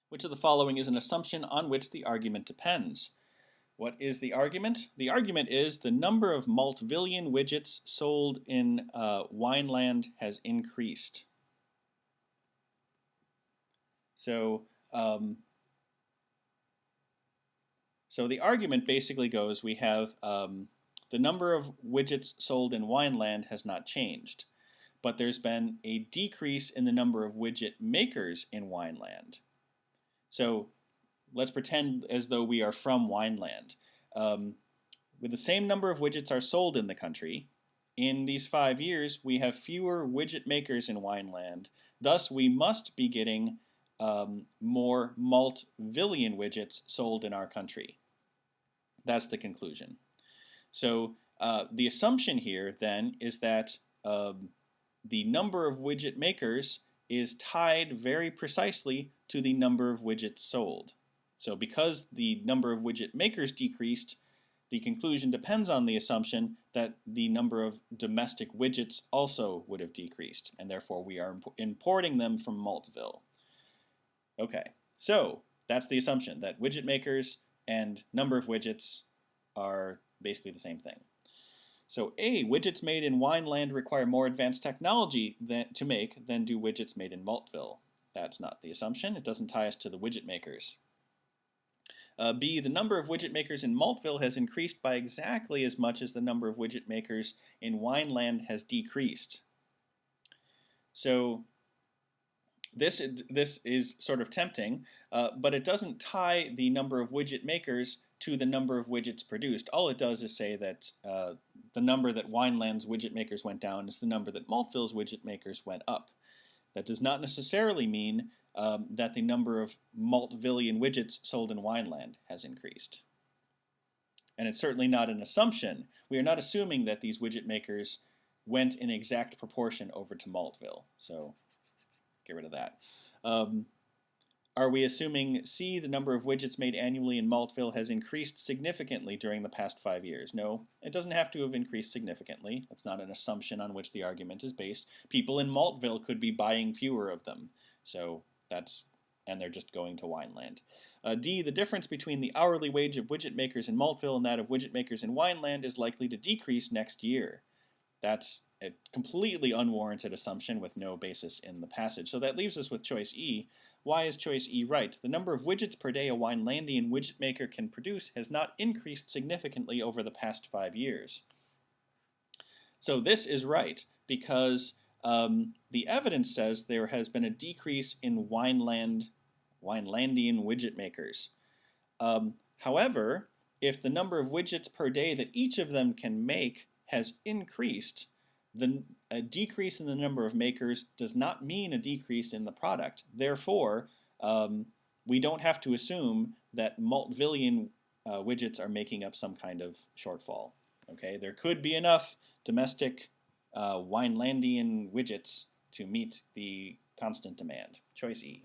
Which of the following is an assumption on which the argument depends? What is the argument? The argument is the number of Maltvillian widgets sold in Wineland has increased. So the argument basically goes, we have the number of widgets sold in Wineland has not changed, but there's been a decrease in the number of widget makers in Wineland. So let's pretend as though we are from Wineland. With the same number of widgets are sold in the country, in these 5 years we have fewer widget makers in Wineland. Thus we must be getting more Maltvillian widgets sold in our country. That's the conclusion. So the assumption here then is that the number of widget makers is tied very precisely to the number of widgets sold. So because the number of widget makers decreased, the conclusion depends on the assumption that the number of domestic widgets also would have decreased, and therefore we are importing them from Maltville. Okay, so that's the assumption, that widget makers and number of widgets are basically the same thing. So A, widgets made in Wineland require more advanced technology to make than do widgets made in Maltville. That's not the assumption. It doesn't tie us to the widget makers. B, the number of widget makers in Maltville has increased by exactly as much as the number of widget makers in Wineland has decreased. So this is sort of tempting, but it doesn't tie the number of widget makers to the number of widgets produced. All it does is say that the number that Wineland's widget makers went down is the number that Maltville's widget makers went up. That does not necessarily mean that the number of Maltvillian widgets sold in Wineland has increased. And it's certainly not an assumption. We are not assuming that these widget makers went in exact proportion over to Maltville. So get rid of that. Are we assuming C, the number of widgets made annually in Maltville has increased significantly during the past 5 years? No, it doesn't have to have increased significantly. That's not an assumption on which the argument is based. People in Maltville could be buying fewer of them. So and they're just going to Wineland. D, the difference between the hourly wage of widget makers in Maltville and that of widget makers in Wineland is likely to decrease next year. That's a completely unwarranted assumption with no basis in the passage. So that leaves us with choice E. Why is choice E right? The number of widgets per day a Winelandian widget maker can produce has not increased significantly over the past 5 years. So this is right because the evidence says there has been a decrease in Winelandian widget makers. However, if the number of widgets per day that each of them can make has increased, a decrease in the number of makers does not mean a decrease in the product. Therefore, we don't have to assume that Maltvillian widgets are making up some kind of shortfall. Okay, there could be enough domestic Winelandian widgets to meet the constant demand. Choice E.